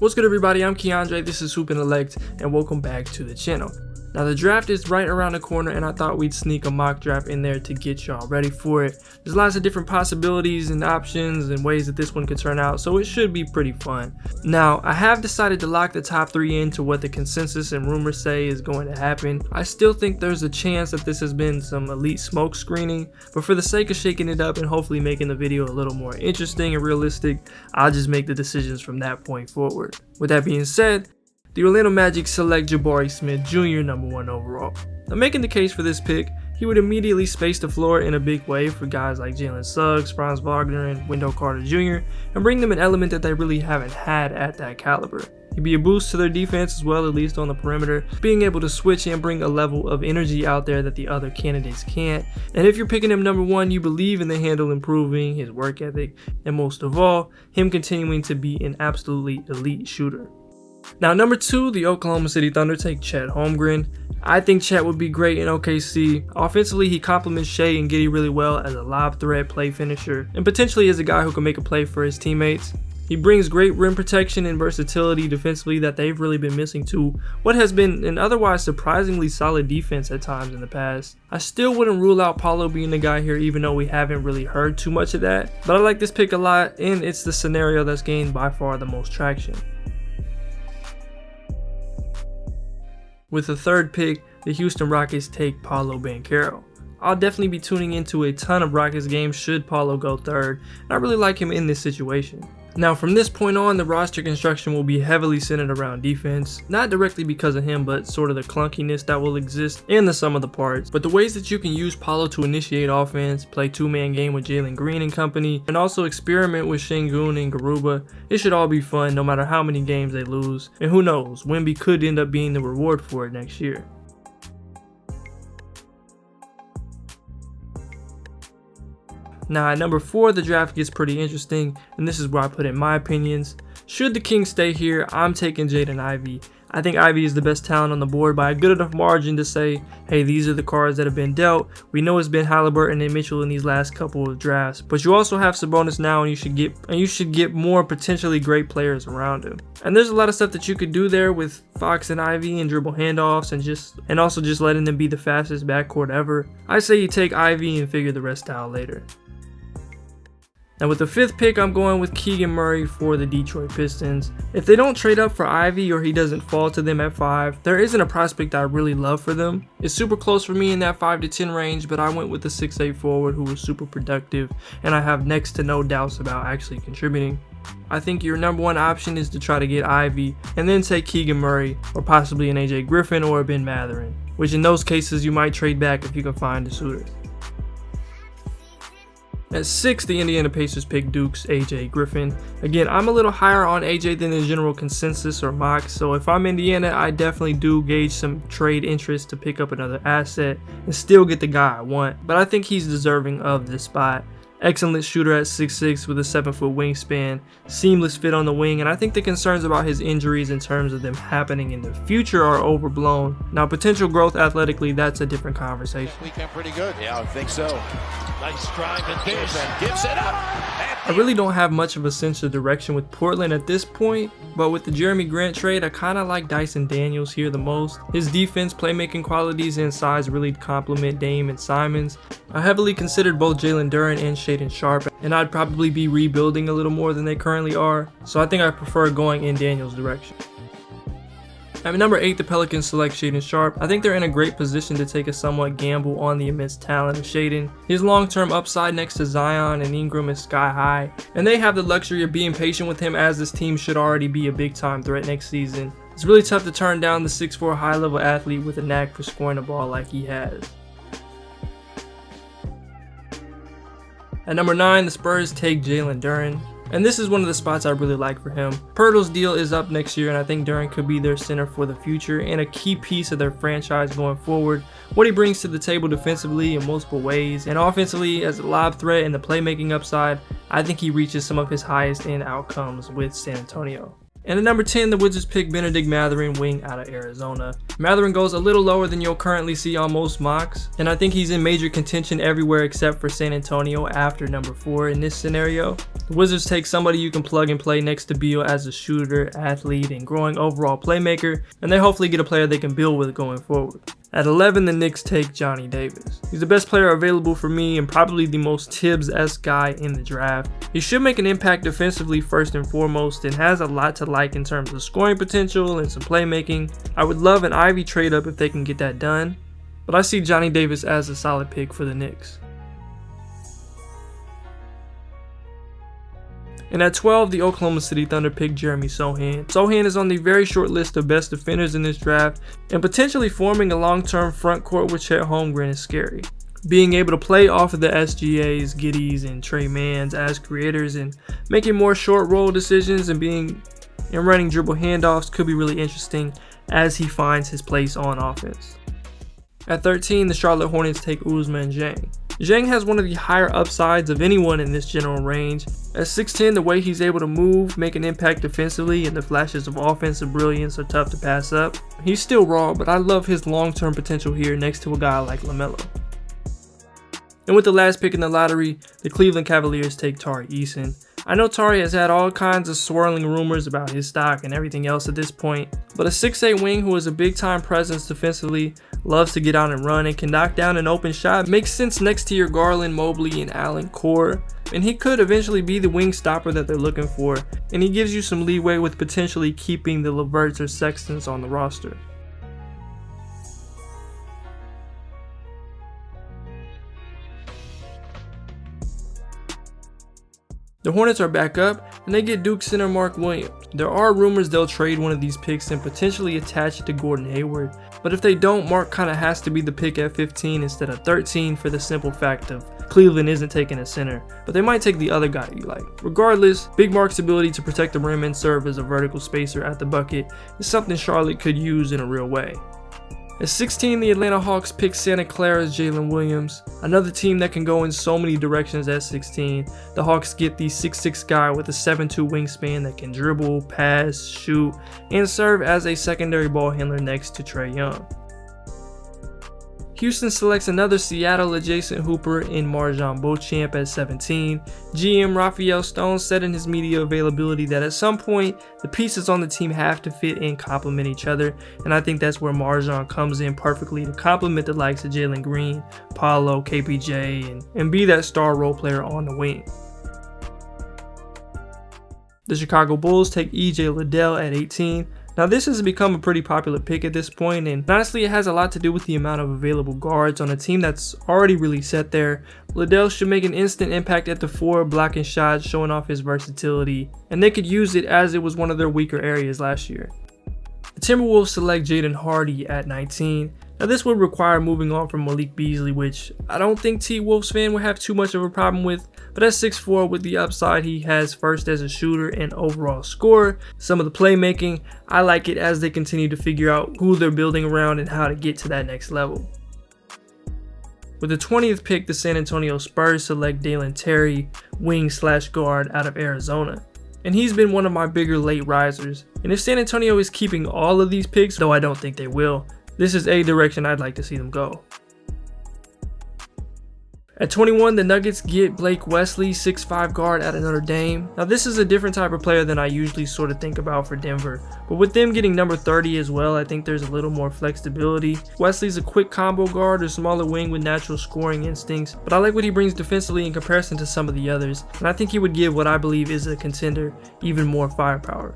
What's good, everybody? I'm Keandre, this is Hoop and Elect, and welcome back to the channel. Now, the draft is right around the corner, and I thought we'd sneak a mock draft in there to get y'all ready for it. There's lots of different possibilities and options and ways that this one could turn out, so it should be pretty fun. Now, I have decided to lock the top 3 into what the consensus and rumors say is going to happen. I still think there's a chance that this has been some elite smoke screening, but for the sake of shaking it up and hopefully making the video a little more interesting and realistic, I'll just make the decisions from that point forward. With that being said, the Orlando Magic select Jabari Smith Jr. #1 overall. Now, making the case for this pick, he would immediately space the floor in a big way for guys like Jalen Suggs, Franz Wagner, and Wendell Carter Jr. and bring them an element that they really haven't had at that caliber. He'd be a boost to their defense as well, at least on the perimeter, being able to switch and bring a level of energy out there that the other candidates can't. And if you're picking him #1, you believe in the handle improving, his work ethic, and most of all, him continuing to be an absolutely elite shooter. Now, #2, the Oklahoma City Thunder take Chet Holmgren. I think Chet would be great in OKC. Offensively, he complements Shai and Giddey really well as a lob threat play finisher, and potentially as a guy who can make a play for his teammates. He brings great rim protection and versatility defensively that they've really been missing to what has been an otherwise surprisingly solid defense at times in the past. I still wouldn't rule out Paolo being the guy here, even though we haven't really heard too much of that, but I like this pick a lot, and it's the scenario that's gained by far the most traction. With the 3rd pick, the Houston Rockets take Paolo Banchero. I'll definitely be tuning into a ton of Rockets games should Paolo go 3rd, and I really like him in this situation. Now, from this point on, the roster construction will be heavily centered around defense, not directly because of him, but sort of the clunkiness that will exist in the sum of the parts. But the ways that you can use Paolo to initiate offense, play 2-man game with Jalen Green and company, and also experiment with Şengün and Garuba, it should all be fun no matter how many games they lose. And who knows, Wemby could end up being the reward for it next year. Now, at #4, the draft gets pretty interesting, and this is where I put in my opinions. Should the Kings stay here, I'm taking Jaden Ivey. I think Ivey is the best talent on the board by a good enough margin to say, hey, these are the cards that have been dealt. We know it's been Halliburton and Mitchell in these last couple of drafts, but you also have Sabonis now, and you should get more potentially great players around him. And there's a lot of stuff that you could do there with Fox and Ivey and dribble handoffs and also just letting them be the fastest backcourt ever. I say you take Ivey and figure the rest out later. Now, with the 5th pick, I'm going with Keegan Murray for the Detroit Pistons. If they don't trade up for Ivey or he doesn't fall to them at 5, there isn't a prospect I really love for them. It's super close for me in that 5 to 10 range, but I went with the 6'8 forward who was super productive, and I have next to no doubts about actually contributing. I think your #1 option is to try to get Ivey and then take Keegan Murray or possibly an AJ Griffin or a Ben Mathurin, which in those cases you might trade back if you can find a suitor. At 6, the Indiana Pacers pick Duke's AJ Griffin. Again, I'm a little higher on AJ than the general consensus or mock, so if I'm Indiana, I definitely do gauge some trade interest to pick up another asset and still get the guy I want, but I think he's deserving of this spot. Excellent shooter at 6'6 with a 7-foot wingspan, seamless fit on the wing, and I think the concerns about his injuries in terms of them happening in the future are overblown. Now, potential growth athletically, that's a different conversation. Weekend pretty good. Yeah, I think so. Nice drive and dish and gives it up. I really don't have much of a sense of direction with Portland at this point, but with the Jeremy Grant trade, I kind of like Dyson Daniels here the most. His defense, playmaking qualities, and size really complement Dame and Simons. I heavily considered both Jalen Duren and Shaedon Sharpe, and I'd probably be rebuilding a little more than they currently are, so I think I prefer going in Daniels' direction. At #8, the Pelicans select Shaedon Sharpe. I think they're in a great position to take a somewhat gamble on the immense talent of Shaedon. His long-term upside next to Zion and Ingram is sky high, and they have the luxury of being patient with him as this team should already be a big-time threat next season. It's really tough to turn down the 6'4 high-level athlete with a knack for scoring the ball like he has. At #9, the Spurs take Jalen Duren. And this is one of the spots I really like for him. Pirtle's deal is up next year, and I think Duren could be their center for the future and a key piece of their franchise going forward. What he brings to the table defensively in multiple ways, and offensively as a lob threat and the playmaking upside, I think he reaches some of his highest end outcomes with San Antonio. And at number 10, the Wizards pick Benedict Mathurin, wing out of Arizona. Mathurin goes a little lower than you'll currently see on most mocks, and I think he's in major contention everywhere except for San Antonio after number 4 in this scenario. The Wizards take somebody you can plug and play next to Beal as a shooter, athlete, and growing overall playmaker, and they hopefully get a player they can build with going forward. At 11, the Knicks take Johnny Davis. He's the best player available for me and probably the most Tibbs-esque guy in the draft. He should make an impact defensively first and foremost and has a lot to like in terms of scoring potential and some playmaking. I would love an Ivy trade up if they can get that done, but I see Johnny Davis as a solid pick for the Knicks. And at 12, the Oklahoma City Thunder pick Jeremy Sochan. Sochan is on the very short list of best defenders in this draft, and potentially forming a long-term front court with Chet Holmgren is scary. Being able to play off of the SGAs, Giddies, and Trey Mans as creators and making more short roll decisions and running dribble handoffs could be really interesting as he finds his place on offense. At 13, the Charlotte Hornets take Ousmane Dieng. Dieng has one of the higher upsides of anyone in this general range. At 6'10", the way he's able to move, make an impact defensively, and the flashes of offensive brilliance are tough to pass up. He's still raw, but I love his long-term potential here next to a guy like LaMelo. And with the last pick in the lottery, the Cleveland Cavaliers take Tari Eason. I know Tari has had all kinds of swirling rumors about his stock and everything else at this point, but a 6'8" wing who is a big time presence defensively, loves to get out and run, and can knock down an open shot makes sense next to your Garland, Mobley, and Allen core, and he could eventually be the wing stopper that they're looking for, and he gives you some leeway with potentially keeping the LeVerts or Sextons on the roster. The Hornets are back up, and they get Duke center Mark Williams. There are rumors they'll trade one of these picks and potentially attach it to Gordon Hayward, but if they don't, Mark kinda has to be the pick at 15 instead of 13 for the simple fact of Cleveland isn't taking a center, but they might take the other guy you like. Regardless, Big Mark's ability to protect the rim and serve as a vertical spacer at the bucket is something Charlotte could use in a real way. At 16, the Atlanta Hawks pick Santa Clara's Jalen Williams, another team that can go in so many directions at 16. The Hawks get the 6'6" guy with a 7'2" wingspan that can dribble, pass, shoot, and serve as a secondary ball handler next to Trae Young. Houston selects another Seattle-adjacent hooper in Marjon Beauchamp at 17. GM Raphael Stone said in his media availability that at some point, the pieces on the team have to fit and complement each other, and I think that's where Marjon comes in perfectly to complement the likes of Jalen Green, Paolo, KPJ, and be that star role player on the wing. The Chicago Bulls take EJ Liddell at 18. Now this has become a pretty popular pick at this point, and honestly it has a lot to do with the amount of available guards on a team that's already really set there. Liddell should make an instant impact at the 4, blocking shots, showing off his versatility, and they could use it as it was one of their weaker areas last year. The Timberwolves select Jaden Hardy at 19. Now this would require moving on from Malik Beasley, which I don't think T-Wolves fan would have too much of a problem with, but at 6'4", with the upside he has first as a shooter and overall scorer, some of the playmaking, I like it as they continue to figure out who they're building around and how to get to that next level. With the 20th pick, the San Antonio Spurs select Dalen Terry, wing/guard out of Arizona. And he's been one of my bigger late risers. And if San Antonio is keeping all of these picks, though I don't think they will, this is a direction I'd like to see them go. At 21, the Nuggets get Blake Wesley, 6'5" guard out of Notre Dame. Now this is a different type of player than I usually sort of think about for Denver, but with them getting number 30 as well, I think there's a little more flexibility. Wesley's a quick combo guard or smaller wing with natural scoring instincts, but I like what he brings defensively in comparison to some of the others, and I think he would give what I believe is a contender even more firepower.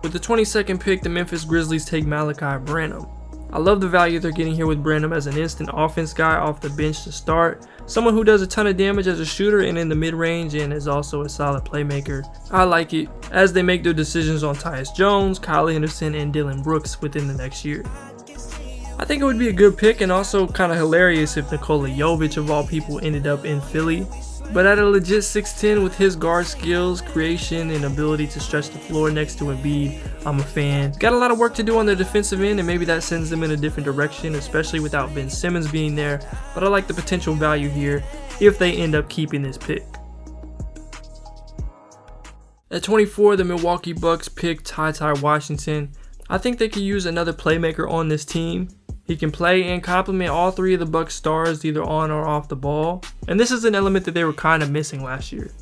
With the 22nd pick, the Memphis Grizzlies take Malachi Branham. I love the value they're getting here with Branham as an instant offense guy off the bench to start, someone who does a ton of damage as a shooter and in the mid-range and is also a solid playmaker. I like it as they make their decisions on Tyus Jones, Kyle Anderson, and Dylan Brooks within the next year. I think it would be a good pick and also kind of hilarious if Nikola Jovic of all people ended up in Philly. But at a legit 6'10" with his guard skills, creation, and ability to stretch the floor next to Embiid, I'm a fan. Got a lot of work to do on the defensive end, and maybe that sends them in a different direction, especially without Ben Simmons being there, but I like the potential value here if they end up keeping this pick. At 24, the Milwaukee Bucks picked Ty Washington. I think they could use another playmaker on this team. He can play and complement all three of the Bucks stars either on or off the ball, and this is an element that they were kind of missing last year.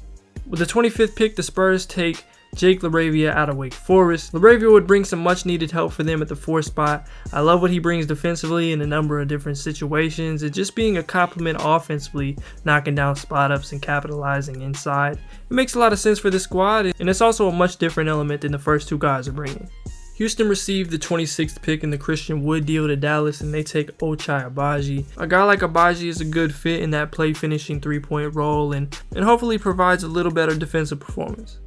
With the 25th pick, the Spurs take Jake LaRavia out of Wake Forest. LaRavia would bring some much needed help for them at the 4 spot. I love what he brings defensively in a number of different situations, and just being a compliment offensively, knocking down spot ups and capitalizing inside. It makes a lot of sense for this squad, and it's also a much different element than the first two guys are bringing. Houston received the 26th pick in the Christian Wood deal to Dallas, and they take Ochai Agbaji. A guy like Agbaji is a good fit in that play finishing 3-point role and hopefully provides a little better defensive performance.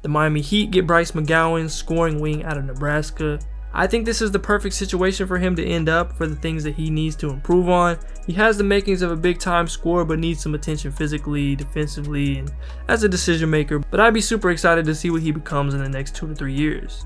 The Miami Heat get Bryce McGowan, scoring wing out of Nebraska. I think this is the perfect situation for him to end up for the things that he needs to improve on. He has the makings of a big time scorer but needs some attention physically, defensively, and as a decision maker, but I'd be super excited to see what he becomes in the next 2 to 3 years.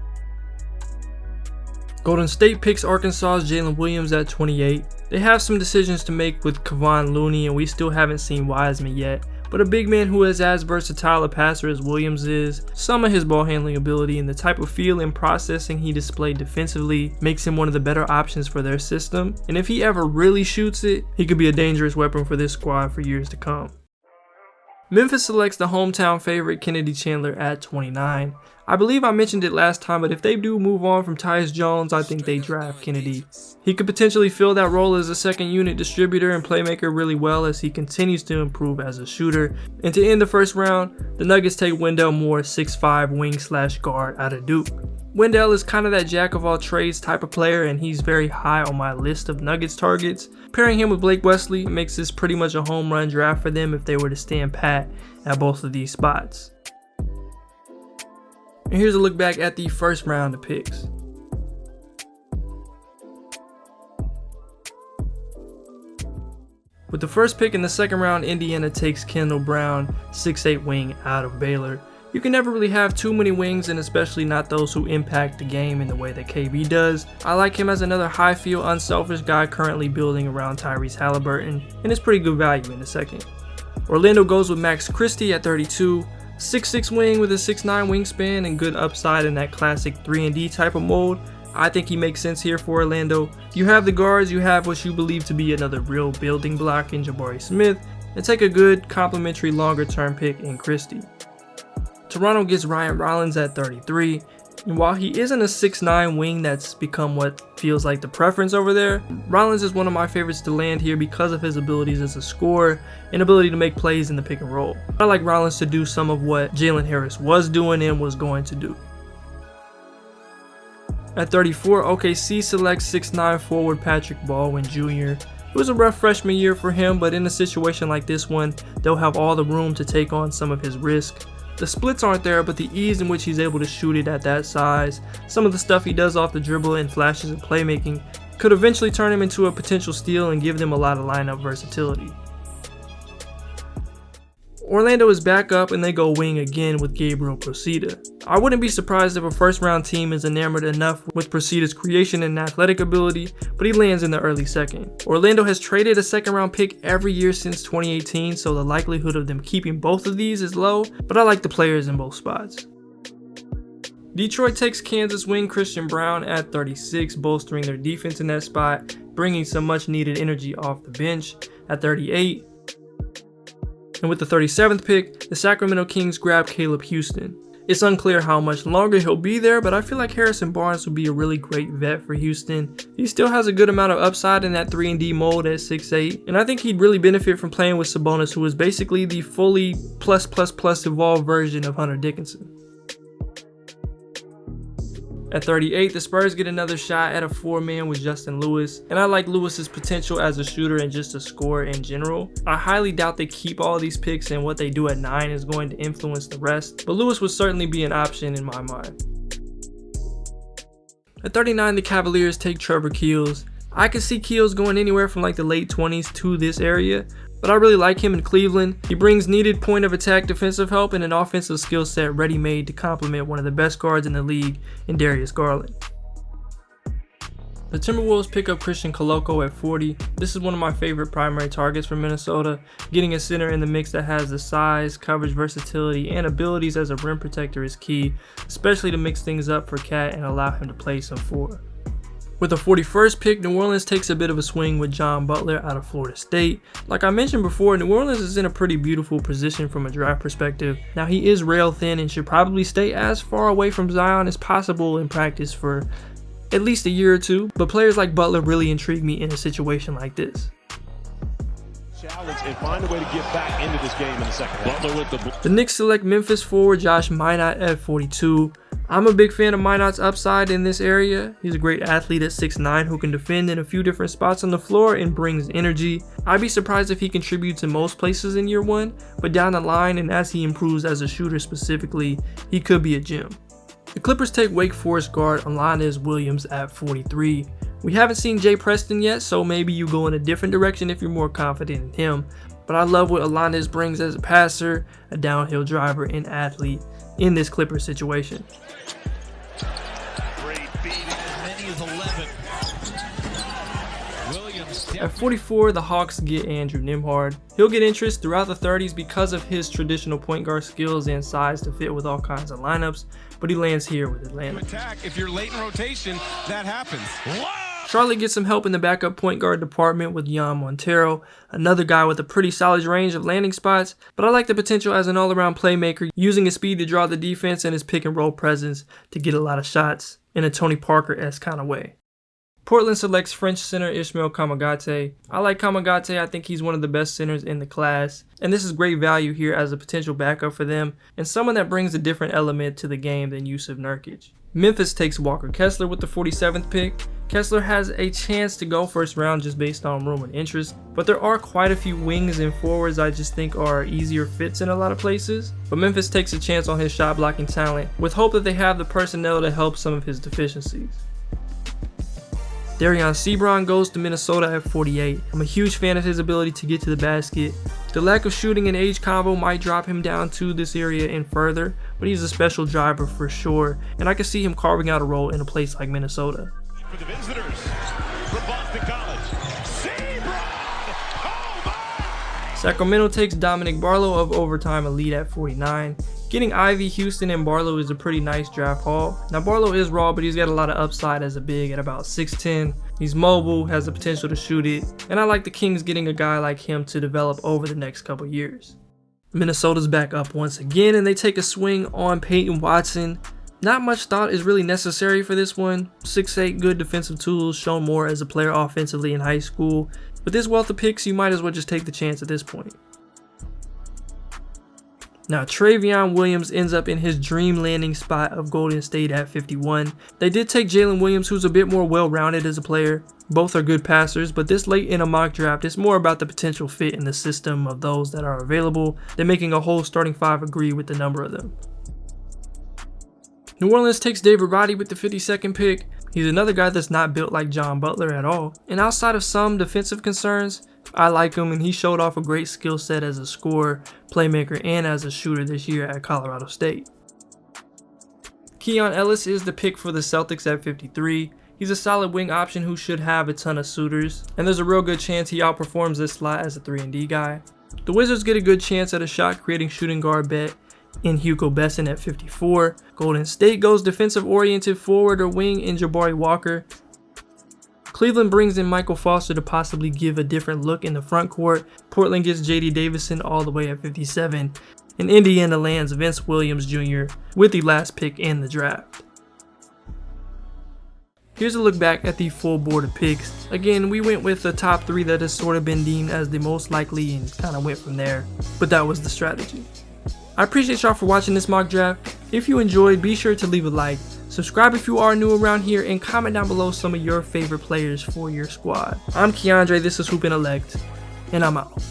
Golden State picks Arkansas's Jalen Williams at 28. They have some decisions to make with Kevon Looney, and we still haven't seen Wiseman yet. But a big man who is as versatile a passer as Williams is, some of his ball handling ability and the type of feel and processing he displayed defensively makes him one of the better options for their system. And if he ever really shoots it, he could be a dangerous weapon for this squad for years to come. Memphis selects the hometown favorite Kennedy Chandler at 29. I believe I mentioned it last time, but if they do move on from Tyus Jones, I think they draft Kennedy. He could potentially fill that role as a second unit distributor and playmaker really well as he continues to improve as a shooter. And to end the first round, the Nuggets take Wendell Moore, 6'5" wing/guard out of Duke. Wendell is kind of that jack of all trades type of player, and he's very high on my list of Nuggets targets. Pairing him with Blake Wesley makes this pretty much a home run draft for them if they were to stand pat at both of these spots. And here's a look back at the first round of picks. With the first pick in the second round, Indiana takes Kendall Brown, 6'8" wing out of Baylor. You can never really have too many wings, and especially not those who impact the game in the way that KB does. I like him as another high field, unselfish guy currently building around Tyrese Halliburton, and it's pretty good value in the second. Orlando goes with Max Christie at 32. 6'6" wing with a 6'9" wingspan and good upside in that classic 3-and-D type of mold. I think he makes sense here for Orlando. You have the guards, you have what you believe to be another real building block in Jabari Smith, and take a good complementary longer term pick in Christie. Toronto gets Ryan Rollins at 33. And while he isn't a 6'9" wing that's become what feels like the preference over there, Rollins is one of my favorites to land here because of his abilities as a scorer and ability to make plays in the pick and roll. I like Rollins to do some of what Jalen Harris was doing and was going to do. At 34, OKC selects 6'9" forward Patrick Baldwin Jr. It was a rough freshman year for him, but in a situation like this one, they'll have all the room to take on some of his risk. The splits aren't there, but the ease in which he's able to shoot it at that size, some of the stuff he does off the dribble and flashes of playmaking could eventually turn him into a potential steal and give them a lot of lineup versatility. Orlando is back up and they go wing again with Gabriel Procida. I wouldn't be surprised if a first round team is enamored enough with Procida's creation and athletic ability, but he lands in the early second. Orlando has traded a second round pick every year since 2018, so the likelihood of them keeping both of these is low, but I like the players in both spots. Detroit takes Kansas wing Christian Brown at 36, bolstering their defense in that spot, bringing some much needed energy off the bench. At 38, and with the 37th pick, the Sacramento Kings grab Caleb Houston. It's unclear how much longer he'll be there, but I feel like Harrison Barnes would be a really great vet for Houston. He still has a good amount of upside in that 3-and-D mold at 6'8", and I think he'd really benefit from playing with Sabonis, who is basically the fully plus evolved version of Hunter Dickinson. At 38, the Spurs get another shot at a 4-man with Justin Lewis, and I like Lewis's potential as a shooter and just a scorer in general. I highly doubt they keep all these picks, and what they do at 9 is going to influence the rest, but Lewis would certainly be an option in my mind. At 39, the Cavaliers take Trevor Keels. I could see Keels going anywhere from like the late 20s to this area, but I really like him in Cleveland. He brings needed point of attack defensive help and an offensive skill set ready-made to complement one of the best guards in the league in Darius Garland. The Timberwolves pick up Christian Koloko at 40. This is one of my favorite primary targets for Minnesota. Getting a center in the mix that has the size, coverage, versatility, and abilities as a rim protector is key, especially to mix things up for Cat and allow him to play some 4. With the 41st pick, New Orleans takes a bit of a swing with John Butler out of Florida State. Like I mentioned before, New Orleans is in a pretty beautiful position from a draft perspective. Now he is rail thin and should probably stay as far away from Zion as possible in practice for at least a year or 2, but players like Butler really intrigue me in a situation like this. Challenge and find a way to get back into this game in the second half. Butler with the Knicks select Memphis forward Josh Minott at 42. I'm a big fan of Minott's upside in this area. He's a great athlete at 6'9" who can defend in a few different spots on the floor and brings energy. I'd be surprised if he contributes in most places in year 1, but down the line and as he improves as a shooter specifically, he could be a gem. The Clippers take Wake Forest guard Alondes Williams at 43. We haven't seen Jay Preston yet, so maybe you go in a different direction if you're more confident in him. But I love what Alondes brings as a passer, a downhill driver, and athlete in this Clippers situation. At 44, the Hawks get Andrew Nembhard. He'll get interest throughout the 30s because of his traditional point guard skills and size to fit with all kinds of lineups, but he lands here with Atlanta. If you're late in rotation, that happens. Charlotte gets some help in the backup point guard department with Jan Montero, another guy with a pretty solid range of landing spots, but I like the potential as an all-around playmaker, using his speed to draw the defense and his pick and roll presence to get a lot of shots in a Tony Parker-esque kind of way. Portland selects French center Ismael Kamagate. I like Kamagate. I think he's one of the best centers in the class, and this is great value here as a potential backup for them and someone that brings a different element to the game than Jusuf Nurkic. Memphis takes Walker Kessler with the 47th pick. Kessler has a chance to go first round just based on room and interest, but there are quite a few wings and forwards I just think are easier fits in a lot of places. But Memphis takes a chance on his shot blocking talent with hope that they have the personnel to help some of his deficiencies. Darion Sebron goes to Minnesota at 48. I'm a huge fan of his ability to get to the basket. The lack of shooting and age combo might drop him down to this area and further, but he's a special driver for sure, and I can see him carving out a role in a place like Minnesota. For the visitors from Boston College, Sebron! Oh my! Sacramento takes Dominic Barlow of Overtime Elite at 49. Getting Ivy, Houston, and Barlow is a pretty nice draft haul. Now Barlow is raw, but he's got a lot of upside as a big at about 6'10". He's mobile, has the potential to shoot it, and I like the Kings getting a guy like him to develop over the next couple years. Minnesota's back up once again, and they take a swing on Peyton Watson. Not much thought is really necessary for this one. 6'8", good defensive tools, shown more as a player offensively in high school. With this wealth of picks, you might as well just take the chance at this point. Now Travion Williams ends up in his dream landing spot of Golden State at 51. They did take Jalen Williams, who's a bit more well-rounded as a player. Both are good passers, but this late in a mock draft, it's more about the potential fit in the system of those that are available than making a whole starting 5 agree with the number of them. New Orleans takes David Roddy with the 52nd pick. He's another guy that's not built like John Butler at all. And outside of some defensive concerns, I like him, and he showed off a great skill set as a scorer, playmaker, and as a shooter this year at Colorado State. Keon Ellis is the pick for the Celtics at 53. He's a solid wing option who should have a ton of suitors, and there's a real good chance he outperforms this slot as a 3-and-D guy. The Wizards get a good chance at a shot-creating shooting guard bet in Hugo Besson at 54. Golden State goes defensive-oriented forward or wing in Jabari Walker. Cleveland brings in Michael Foster to possibly give a different look in the front court. Portland gets J.D. Davison all the way at 57. And Indiana lands Vince Williams Jr. with the last pick in the draft. Here's a look back at the full board of picks. Again, we went with the top 3 that has sort of been deemed as the most likely and kind of went from there. But that was the strategy. I appreciate y'all for watching this mock draft. If you enjoyed, be sure to leave a like. Subscribe if you are new around here, and comment down below some of your favorite players for your squad. I'm Keandre, this is Hoop and Elect, and I'm out.